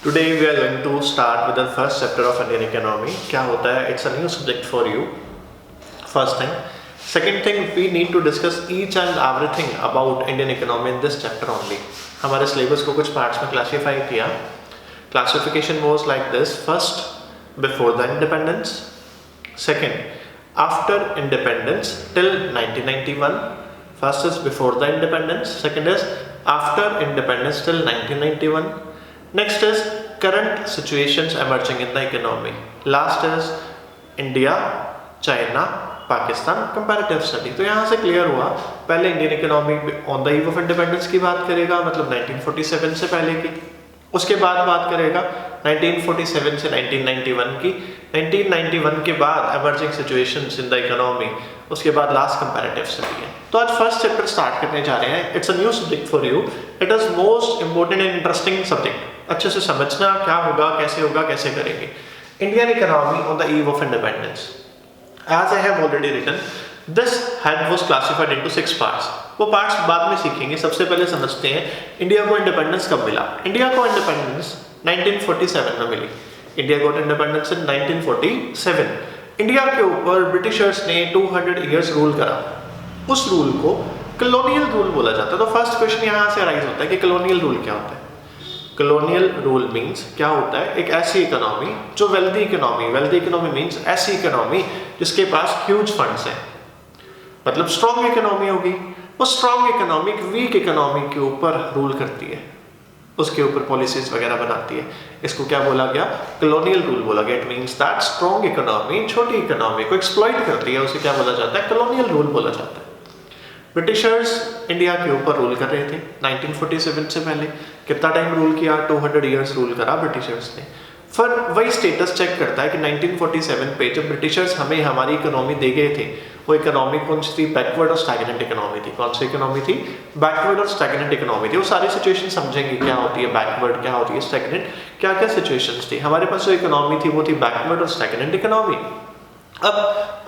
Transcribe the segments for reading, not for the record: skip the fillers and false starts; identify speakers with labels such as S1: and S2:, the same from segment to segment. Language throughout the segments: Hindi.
S1: Today we are going to start with the first chapter of Indian economy. क्या होता है? It's a new subject for you. First thing. Second thing, we need to discuss each and everything about Indian economy in this chapter only. हमारे syllabus को कुछ parts में classify किया. Classification was like this. First, before the independence. Second, after independence till 1991. First is before the independence. Second is after independence till 1991. Next is current situations emerging in the economy. Last is India, China, Pakistan comparative study. तो यहाँ से क्लियर हुआ, पहले Indian economy on the eve of independence की बात करेगा, मतलब 1947 से पहले की. उसके बाद बात करेगा 1947 से 1991 की. 1991 के बाद emerging situations in the economy. उसके बाद लास्ट कंपैरेटिव स्टडी है. तो आज फर्स्ट चैप्टर स्टार्ट करने जा रहे हैं. It's a new subject for you. It is most important and interesting subject. अच्छे से समझना क्या होगा, कैसे करेंगे. Indian economy on the eve of independence. As I have already written, this head was classified into 6 parts. वो पार्ट्स बाद में सीखेंगे. सबसे पहले समझते हैं इंडिया को इंडिपेंडेंस कब मिला. इंडिया को इंडिपेंडेंस 1947 में मिली. India got independence in 1947. India के ऊपर ब्रिटिशर्स ने 200 इयर्स रूल करा. उस रूल को कॉलोनियल रूल बोला जाता है. तो फर्स्ट क्वेश्चन यहाँ से अराइज होता है कि कॉलोनियल रूल क्या होता है. कॉलोनियल रूल मीन्स क्या होता है? एक ऐसी इकोनॉमी जो वेल्दी इकोनॉमी मीन्स ऐसी इकोनॉमी जिसके पास ह्यूज फंड्स हैं, मतलब स्ट्रॉन्ग इकोनॉमी होगी. वो स्ट्रॉन्ग इकोनॉमी वीक इकोनॉमी के ऊपर रूल करती है, उसके ऊपर पॉलिसीज वगैरह बनाती है. इसको क्या बोला गया? कॉलोनियल रूल बोला गया. It means that strong economy छोटी इकोनॉमी को एक्सप्लॉइट करती है, उसे क्या बोला जाता है? कॉलोनियल रूल बोला जाता है. ब्रिटिशर्स इंडिया के ऊपर रूल कर रहे थे 1947 से पहले. कितना टाइम रूल किया? 200 इयर्स रूल करा ब्रिटिशर्स ने. फिर वही स्टेटस चेक करता है कि 1947 पे जब ब्रिटिशर्स हमें हमारी इकोनॉमी दे गए थे, वो इकोनॉमी कौन सी थी? बैकवर्ड और स्टैग्नेंट इकोनॉमी थी. कौन सी इकोनॉमी थी? बैकवर्ड और स्टैग्नेंट इकोनॉमी थी. वो सारी सिचुएशन समझेंगे, क्या होती है बैकवर्ड, क्या होती है स्टैग्नेंट, क्या क्या सिचुएशंस थी. हमारे पास जो इकोनॉमी थी वो थी बैकवर्ड और स्टैग्नेंट इकोनॉमी. अब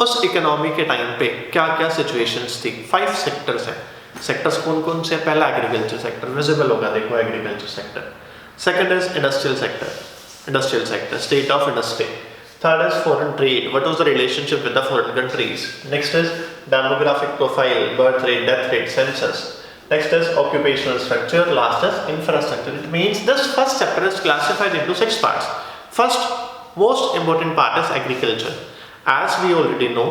S1: उस इकोनॉमी के टाइम पे क्या क्या सिचुएशंस थी? 5 सेक्टर्स हैं. सेक्टर्स कौन कौन से? पहला एग्रीकल्चर सेक्टर, विजिबल होगा देखो agriculture sector. Second is industrial sector, state of industry. Third is foreign trade, what was the relationship with the foreign countries. Next is demographic profile, birth rate, death rate, census. Next is occupational structure. Last is infrastructure. It means this first chapter is classified into 6 parts. First most important part is agriculture. As we already know,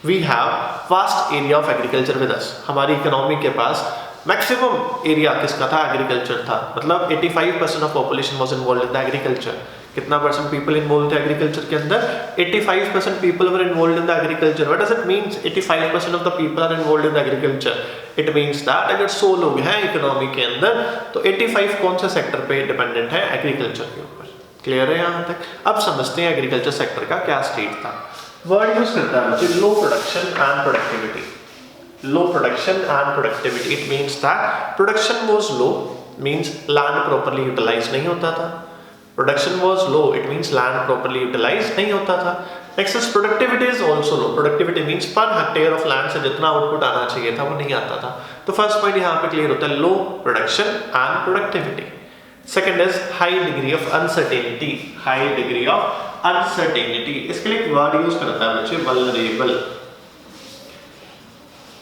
S1: we have vast area of agriculture with us. हमारी इकोनॉमी के पास मैक्सिमम एरिया किसका था? एग्रीकल्चर था. मतलब 85% of population was involved in the agriculture. कितना परसेंट पीपल इन्वॉल्व थे एग्रीकल्चर के अंदर? 85% people were involved in the agriculture. What does it means 85% of the people are involved in the agriculture? It means that अगर 100 लोग हैं इकोनॉमी के अंदर तो 85 कौन से सेक्टर पे डिपेंडेंट है? एग्रीकल्चर के ऊपर. क्लियर है यहाँ तक? अब समझते हैं एग्रीकल्चर सेक्टर का क्या स्टेट था. वर्ड यूज करता है मुझे low production and productivity. Low production and productivity. It means that production was low, means land properly utilise नहीं होता था. Production was low, it means land properly utilise नहीं होता था. Next is productivity is also low. Productivity means per hectare of land से जितना आउटपुट आना चाहिए था वो नहीं आता था. तो फर्स्ट पॉइंट यहाँ पे क्लियर होता है, low production and productivity. Second is high degree of uncertainty. High degree of uncertainty. इसके लिए एक वर्ड यूज करता है बच्चे, vulnerable.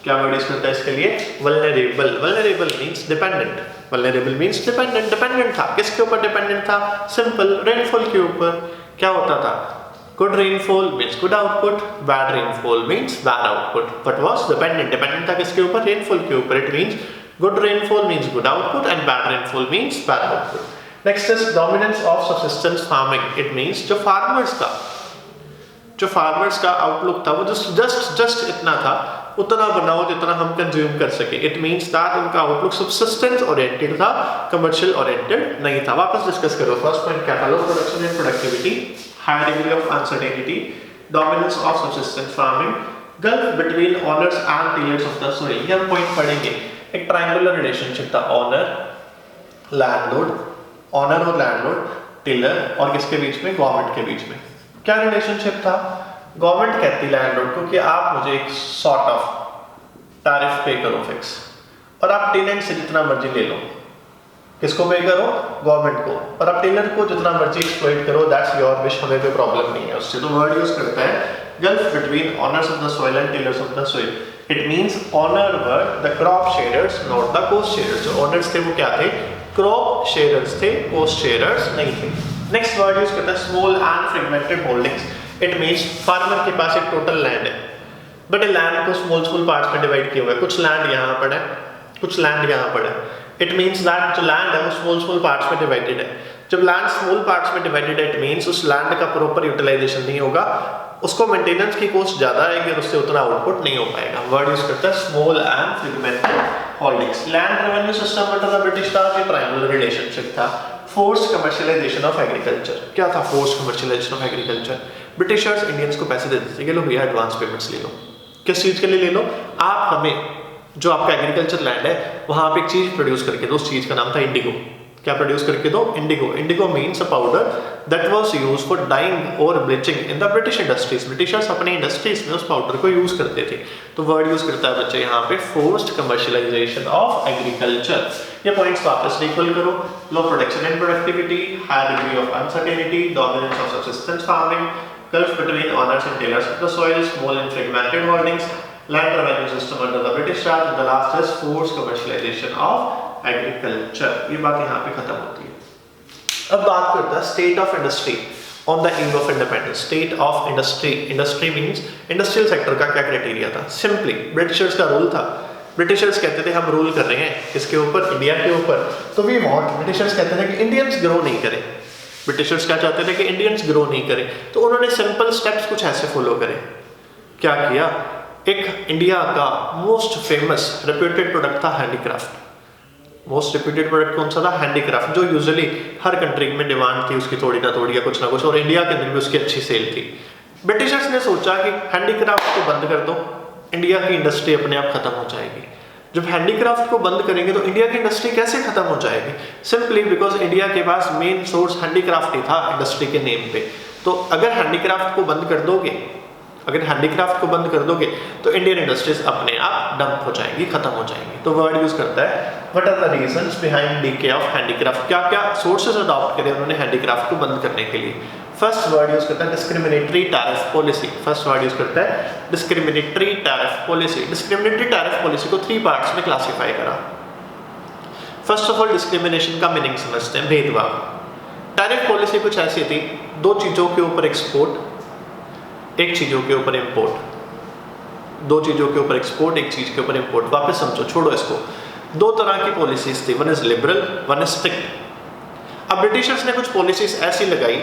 S1: क्या वर्ड यूज करता है इसके लिए? vulnerable. Vulnerable means dependent. Vulnerable means dependent. Dependent था. किसके ऊपर डिपेंडेंट था? सिंपल रेनफॉल के ऊपर. क्या होता था? Good rainfall means good output. Bad rainfall means bad output. But was dependent. Dependent था किसके ऊपर? रेनफॉल के ऊपर. It means good rainfall means good output and bad rainfall means bad output. Next is dominance of subsistence farming. It means जो farmers का outlook था वो just इतना था, उतना बनाओ जितना हम कंज्यूम कर सके. It means that उनका outlook subsistence oriented था, commercial oriented नहीं था. वापस डिस्कस करो. फर्स्ट पॉइंट क्या था? Low production and productivity, high degree of uncertainty, dominance of subsistence farming, gulf between owners and tillers of the soil. ये हम पॉइंट पढ़ेंगे. एक ट्रायंगुलर रिलेशनशिप था, ऑनर और लैंडलॉर्ड, टिलर और किसके बीच में? गवर्नमेंट के बीच में. क्या रिलेशनशिप था? गवर्नमेंट कहती लैंडलॉर्ड को कि आप मुझे एक सॉर्ट ऑफ टैरिफ पे करो फिक्स, और आप टेनेंट से जितना मर्जी ले लो. किसको पे करो? गवर्नमेंट को। और आप टेलर को जितना मर्जी एक्सप्लॉइट करो, दैट्स योर विश, हमें कोई प्रॉब्लम नहीं है उससे। तो वर्ड यूज करता है gulf between owners of the soil and tillers of the soil. It means owner were the crop sharers not the cost sharers. जो ऑनर्स थे वो क्या थे? क्रॉप शेयरर्स थे, कोस्ट शेयरर्स नहीं थे। नेक्स्ट वर्ड यूज करता है small and fragmented holdings. It means farmer के पास एक टोटल लैंड है, बट ए लैंड को स्मॉल पार्ट्स में डिवाइड किया हुआ है। कुछ लैंड यहाँ पर है, कुछ लैंड यहाँ पर है। इट मींस दैट जो लैंड है वो स्मॉल पार्ट्स में डिवाइडेड है। जब लैंड स्मॉल पार्ट्स में डिवाइडेड है, इट मींस उस लैंड का प्रॉपर यूटिलाइजेशन नहीं होगा, उसको मेंटेनेंस की कॉस्ट ज्यादा आएगी और उससे उतना आउटपुट नहीं हो पाएगा। वर्ड यूज करता है small and fragmented holdings. Land revenue system under the British raj में प्राइमरी रिलेशनशिप था। Forced commercialisation of agriculture. क्या था forced commercialisation of agriculture? Britishers Indians को पैसे देते थे कि लो भैया एडवांस पेमेंट्स ले लो। किस चीज के लिए ले लो? आप हमें जो आपका एग्रीकल्चर लैंड है वहां आप एक चीज प्रोड्यूस करके दो। उस चीज का नाम था इंडिगो। क्या प्रोड्यूस करके दो? Indigo. Indigo means a powder that was used for dyeing और bleaching in the British industries. Britishers अपने इंडस्ट्रीज में उस पाउडर को यूज करते थे। तो वर्ड यूज करता है बच्चे यहाँ पे फोर्स्ड कमर्शियलाइजेशन ऑफ एग्रीकल्चर। ये पॉइंट्स वापस रिकॉल करो। Low production and productivity, high degree of uncertainty, dominance of subsistence farming, gulf between owners and tillers of the soil, small and fragmented holdings, land revenue system under the British Raj, and the last is forced commercialization of agriculture। ये बात यहाँ पे खत्म होती है। अब बात करता है state of industry on the eve of independence. State of industry, industry means industrial sector का क्या क्राइटेरिया था? सिंपली ब्रिटिशर्स का रूल था। ब्रिटिशर्स कहते थे हम रूल कर रहे हैं किसके ऊपर? इंडिया के ऊपर। तो वी वांट, ब्रिटिशर्स कहते थे कि इंडियंस ग्रो नहीं करें। ब्रिटिशर्स क्या चाहते थे? कि इंडियंस ग्रो नहीं करें। तो उन्होंने सिंपल स्टेप्स कुछ ऐसे फॉलो करे। क्या किया? एक इंडिया का मोस्ट फेमस रेप्यूटेड प्रोडक्ट था हैंडीक्राफ्ट। मोस्ट रेप्यूटेड प्रोडक्ट कौन सा था? हैंडीक्राफ्ट, जो यूजुअली हर कंट्री में डिमांड थी उसकी थोड़ी ना थोड़ी या कुछ ना कुछ, और इंडिया के अंदर भी उसकी अच्छी सेल थी। ब्रिटिशर्स ने सोचा कि हैंडीक्राफ्ट को बंद कर दो, इंडिया की इंडस्ट्री अपने आप खत्म हो जाएगी। जब हैंडीक्राफ्ट को बंद करेंगे तो इंडिया की इंडस्ट्री कैसे खत्म हो जाएगी? सिंपली बिकॉज इंडिया के पास मेन सोर्स हैंडीक्राफ्ट ही था इंडस्ट्री के नेम पे। तो अगर हैंडीक्राफ्ट को बंद कर दोगे, अगर हैंडीक्राफ्ट को बंद कर दोगे तो इंडियन इंडस्ट्रीज अपने आप डंप हो जाएंगी, खत्म हो जाएंगी। तो वर्ड यूज करता है what are the reasons behind decay of handicraft. क्या क्या सोर्सेज अडॉप्ट करे उन्होंने हैंडीक्राफ्ट को बंद करने के लिए? फर्स्ट वर्ड यूज करता है discriminatory tariff policy. First word use करता है discriminatory tariff policy. Discriminatory tariff policy को 3 पार्ट्स में क्लासिफाई करा। फर्स्ट ऑफ ऑल डिस्क्रिमिनेशन का मीनिंग समझते हैं, भेदभाव। टैरिफ पॉलिसी कुछ ऐसी थी, 2 चीजों के ऊपर एक्सपोर्ट, 1 चीजों के ऊपर इंपोर्ट। 2 चीजों के ऊपर एक्सपोर्ट, 1 चीज के ऊपर इंपोर्ट। वापस समझो, छोड़ो इसको। 2 तरह की पॉलिसीज थी, one is liberal, one is strict. अब ब्रिटिशर्स ने कुछ पॉलिसीज ऐसी लगाई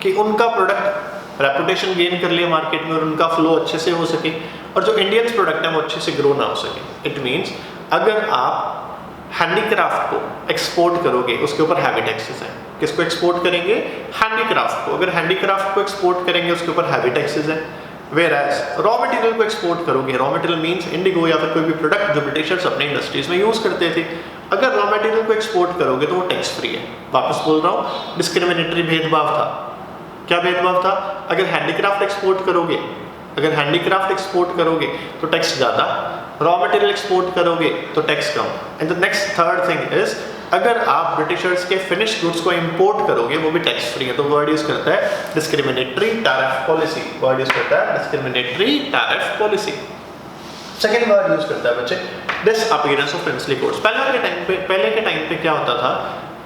S1: कि उनका प्रोडक्ट रेपुटेशन गेन कर लिया मार्केट में और उनका फ्लो अच्छे से हो सके, और जो इंडियंस प्रोडक्ट है वो अच्छे से ग्रो ना हो सके। इट मीन्स अगर आप हैंडीक्राफ्ट को एक्सपोर्ट करोगे, उसके ऊपर हैवी टैक्सेस हैं। किसको एक्सपोर्ट करेंगे? हैंडीक्राफ्ट को। अगर हैंडीक्राफ्ट को एक्सपोर्ट करेंगे उसके ऊपर हैवी टैक्सेस हैं। वेयर एज रॉ मटेरियल को एक्सपोर्ट करोगे, रॉ मटेरियल मीन्स इंडिगो या फिर कोई भी प्रोडक्ट जो ब्रिटिशर्स अपने इंडस्ट्रीज में यूज करते थे, अगर रॉ मटेरियल को एक्सपोर्ट करोगे तो वो टैक्स फ्री है। वापस बोल रहा हूँ, डिस्क्रिमिनेटरी भेदभाव था। क्या भेदभाव था? अगर हैंडीक्राफ्ट एक्सपोर्ट करोगे, अगर हैंडीक्राफ्ट एक्सपोर्ट करोगे तो टैक्स ज़्यादा, रॉ मटेरियल एक्सपोर्ट करोगे तो tax come. And the next third thing is अगर आप ब्रिटिशर्स के फिनिश गुड्स को इंपोर्ट करोगे वो भी टैक्स फ्री है। तो वर्ड यूज करता है discriminatory tariff policy. Word use करता है discriminatory tariff policy. Second word use करता है बच्चे डिसअपीयरेंस ऑफ प्रिंसली कोर्ट्स। पहले के टाइम पे क्या होता था?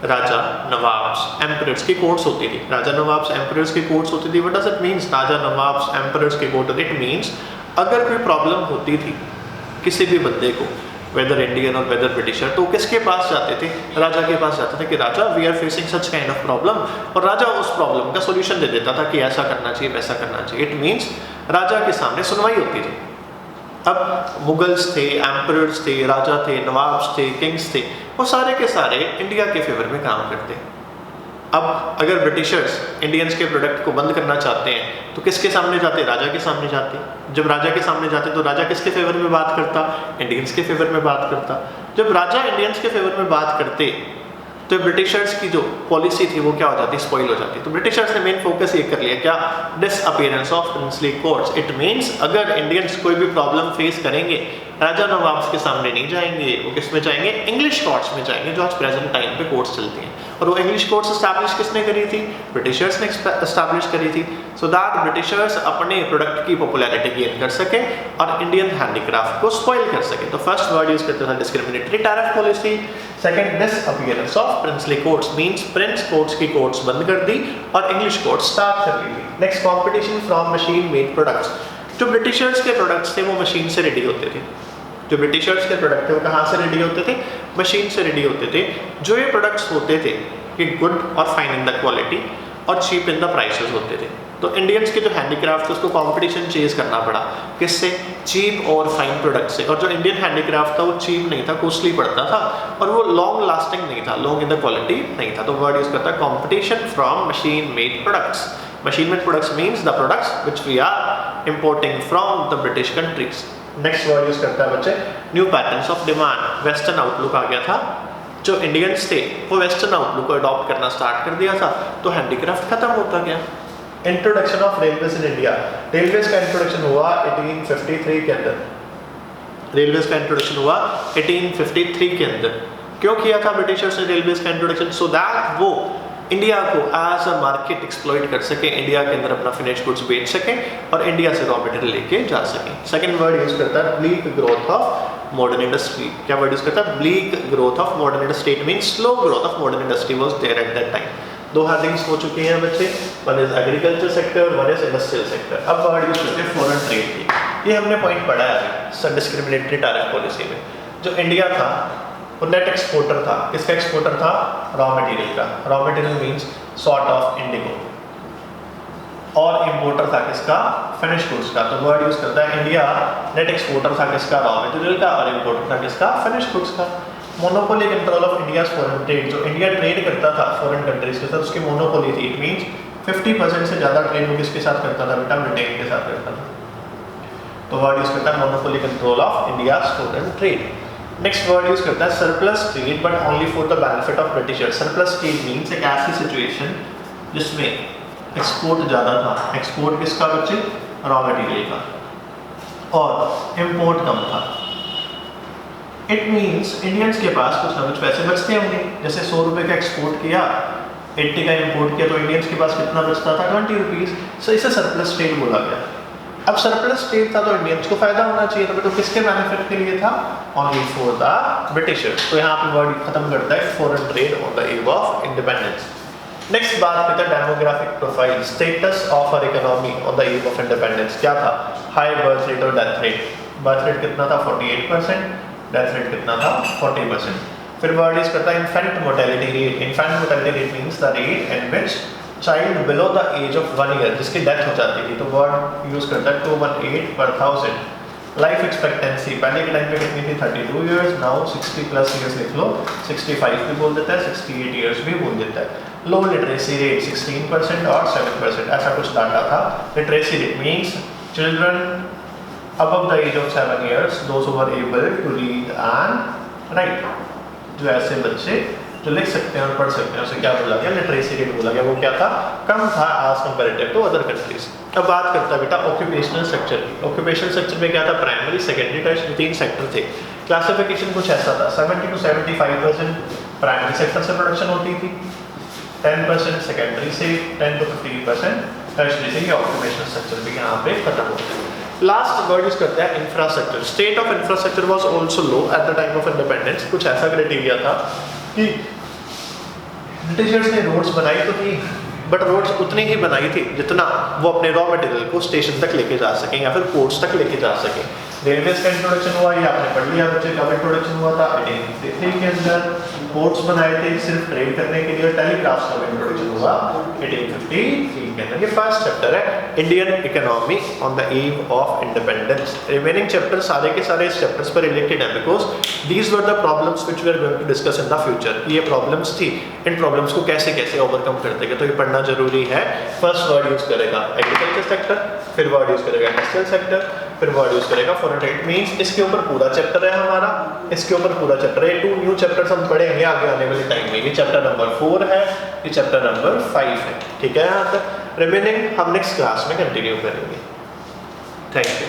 S1: राजा नवाब्स एम्परर्स की कोर्ट्स होती थी। राजा नवाब्स एम्परर्स की कोर्ट्स होती थी। What does it means? Raja nawabs emperors की कोर्ट। इट मींस अगर कोई प्रॉब्लम होती थी किसी भी बंदे को, वेदर इंडियन और वेदर ब्रिटिशर, तो किसके पास जाते थे? राजा के पास जाते थे कि राजा we are facing such kind of problem, और राजा उस प्रॉब्लम का सोल्यूशन दे देता था कि ऐसा करना चाहिए, वैसा करना चाहिए। इट मींस राजा के सामने सुनवाई होती थी। अब मुगल्स थे, एम्परर्स थे, राजा थे, नवाब्स थे, किंग्स थे, वो सारे के सारे इंडिया के फेवर में काम करते हैं। अब अगर ब्रिटिशर्स इंडियंस के प्रोडक्ट को बंद करना चाहते हैं तो किसके सामने जाते? राजा के सामने जाते। जब राजा के सामने जाते तो राजा किसके फेवर में बात करता? इंडियंस के फेवर में बात करता। जब राजा इंडियंस के फेवर में बात करते तो ब्रिटिशर्स की जो पॉलिसी थी वो क्या हो जाती? स्पॉइल हो जाती। तो ब्रिटिशर्स ने मेन फोकस ये कर लिया, क्या? Disappearance of princely courts. It means अगर इंडियंस कोई भी प्रॉब्लम फेस करेंगे राजा नवाब के सामने नहीं जाएंगे, वो किस में जाएंगे, इंग्लिश कोर्ट्स में जाएंगे, जो आज प्रेजेंट टाइम पे कोर्ट्स चलती हैं। और वो इंग्लिश कोर्ट्स एस्टैब्लिश किसने करी थी, ब्रिटिशर्स ने एस्टैब्लिश करी थी, सो दैट ब्रिटिशर्स अपने प्रोडक्ट की पॉपुलैरिटी गेन कर सके और इंडियन हैंडीक्राफ्ट को स्पॉइल कर सके। तो फर्स्ट वर्ड यूज करते थे discriminatory tariff policy. Second, disappearance of princely courts, means Prince courts की कोर्ट्स बंद कर दी और इंग्लिश कोर्ट्स स्टार्ट कर ली थी। Next, competition from machine made products, जो ब्रिटिशर्स के प्रोडक्ट्स थे वो मशीन से रेडी होते थे, जो ब्रिटिशर्स के प्रोडक्ट थे वो कहाँ से रेडी होते थे, मशीन से रेडी होते थे। जो ये प्रोडक्ट्स होते थे ये गुड और फाइन इन द क्वालिटी और चीप इन द प्राइसेस होते थे। तो इंडियंस के जो हैंडीक्राफ्ट थे उसको कंपटीशन चेज करना पड़ा, किससे, चीप और फाइन प्रोडक्ट से। और जो इंडियन हैंडीक्राफ्ट था वो चीप नहीं था, कॉस्टली पड़ता था और वो लॉन्ग लास्टिंग नहीं था, लॉन्ग इन द क्वालिटी नहीं था। तो वर्ड यूज करता है competition from machine made products. Machine made products means the products which we are importing from the British countries. Next word use करता है बच्चे new patterns of demand. Western outlook आ गया था, जो इंडियंस थे वो वेस्टर्न आउटलुक को अडॉप्ट करना स्टार्ट कर दिया था, तो हैंडीक्राफ्ट खत्म होता गया। Introduction of railways in India, railways का इंट्रोडक्शन हुआ 1853 के अंदर, रेलवेज का इंट्रोडक्शन हुआ 1853 के अंदर। क्यों किया था ब्रिटिशर्स ने रेलवेज का इंट्रोडक्शन, सो दैट वो इंडिया को एज अ मार्केट एक्सप्लॉइट कर सके, इंडिया के अंदर अपना फिनिश गुड्स बेच सकें और इंडिया से रॉ मटेरियल लेके जा सकें। सेकंड वर्ड यूज करता है bleak growth of modern industry. क्या वर्ड यूज करता है, bleak growth of modern industry, it means slow growth of modern industry was there at that time. दो हेडिंग्स हो चुकी हैं बच्चे, one is agriculture sector, one is industrial sector. अब वर्ड यूज करते हैं फॉरेन ट्रेड की। ये हमने पॉइंट पढ़ा है डिस्क्रिमिनेटरी टैरिफ पॉलिसी में। जो इंडिया था वो नेट एक्सपोर्टर था, किसका एक्सपोर्टर था, रॉ मटेरियल का। Raw material means sort of Indigo, और इंपोर्टर था किसका, फिनिश गुड्स का। तो वर्ड यूज करता है इंडिया नेट एक्सपोर्टर था किसका, रॉ मटेरियल का, और इंपोर्टर था किसका, फिनिश गुड्स का। Monopoly control of India foreign trade, जो इंडिया ट्रेड करता था फॉरेन कंट्रीज के साथ उसकी मोनोपोली थी, इट मींस 50% से ज़्यादा ट्रेड वो किसके साथ करता था बेटा, ब्रिटेन के साथ करता था। तो वर्ड यूज करता है monopoly control of India foreign trade. Next word use करता है surplus trade but only for the benefit of Britishers. Surplus trade means एक ऐसी सिचुएशन जिसमें एक्सपोर्ट ज़्यादा था, एक्सपोर्ट किसका बच्चे, रॉ मटेरियल का, और इंपोर्ट कम था। इट मींस इंडियंस के पास कुछ ना कुछ पैसे बचते होंगे, जैसे 100 रुपये का एक्सपोर्ट किया, 80 का इंपोर्ट किया, तो इंडियंस के पास कितना बचता था, 20 रुपीज़। सो इसे सरप्लस ट्रेड बोला गया। अब सरप्लस ट्रेड था तो इंडियंस को फायदा होना चाहिए था, तो किसके बेनिफिट के लिए था, ओनली फॉर द ब्रिटिशर्स। तो यहाँ पे वर्ड खत्म करता है foreign trade on the eve of independence. Next बात करते हैं demographic profile, status of our economy on the eve of independence. क्या था, हाई बर्थ रेट और डेथ रेट। बर्थ रेट कितना था, 48%, डेथ रेट कितना था, 40%। फिर वर्ड यूज करता है infant mortality rate. Infant mortality rate means the rate in which child below the age of 1 year, जिसकी डेथ हो जाती थी, तो वर्ड यूज करता है 218 पर 1000। लाइफ एक्सपेक्टेंसी पहले के टाइम पे कितनी थी, 32 ईयर्स, नाउ 60+ ईयर्स लिख लो, 65 भी बोल देता है, 68 ईयर्स भी बोल देता है। लो लिटरेसी रेट 16% और 7%, ऐसा कुछ डाटा था। Literacy rate means children above the age of 7 years, those who are able to read and write, जो ऐसे बच्चे जो लिख सकते हैं और पढ़ सकते हैं, उसे क्या बोला गया, लिटरेसी रेट बोला गया। वो क्या था, कम था as comparative to other countries. अब बात करता है बेटा ऑक्यूपेशनल सेक्टर की। ऑक्यूपेशनल सेक्टर में क्या था, प्राइमरी, सेकेंडरी, टर्शियरी, 3 सेक्टर थे। क्लासिफिकेशन कुछ ऐसा था, 70 to 75% प्राइमरी सेक्टर से प्रोडक्शन होती थी, 10% सेकेंडरी से, 10 to 15% टर्शियरी से। ये ऑक्यूपेशनल सेक्टर भी यहाँ पे खत्म होता है। लास्ट वर्ड यूज करते हैं infrastructure. State of infrastructure was also low at the time of independence. कुछ ऐसा क्राइटेरिया था कि ब्रिटिशर्स ने रोड्स बनाई तो थी, बट रोड्स उतनी ही बनाई थी जितना वो अपने रॉ मटेरियल को स्टेशन तक लेके जा सकें या फिर पोर्ट्स तक लेके जा सकें। रेलवेज का इंट्रोडक्शन हुआ, ये आपने पढ़ लिया बच्चे, कब इंट्रोडक्शन हुआ था, 1853 के अंदर। पोर्ट्स बनाए थे सिर्फ ट्रेड करने के लिए। टेलीग्राफ्स का इंट्रोडक्शन हुआ 1853 के अंदर। ये फर्स्ट चैप्टर है Indian economy on the eve of independence. Remaining chapter सारे के सारे इस चैप्टर्स पर रिलेटेड है, because these were the problems which we are going to discuss in the future. ये प्रॉब्लम्स थी, इन प्रॉब्लम्स को कैसे कैसे ओवरकम करते गए, तो ये पढ़ना जरूरी है। फर्स्ट वर्ड यूज करेगा एग्रीकल्चर सेक्टर, फिर वर्ड यूज करेगा इंडस्ट्रियल सेक्टर, फिर वर्ड यूज करेगा फॉरेन ट्रेड। मींस इसके ऊपर पूरा चैप्टर है हमारा, इसके ऊपर पूरा चैप्टर है। 2 न्यू चैप्टर्स हम पढ़ेंगे आगे आने वाले टाइम में। ये चैप्टर नंबर 4 है, ये चैप्टर नंबर 5 है, ठीक है। यहाँ तक रिमेनिंग हम नेक्स्ट क्लास में कंटिन्यू करेंगे। Thank you.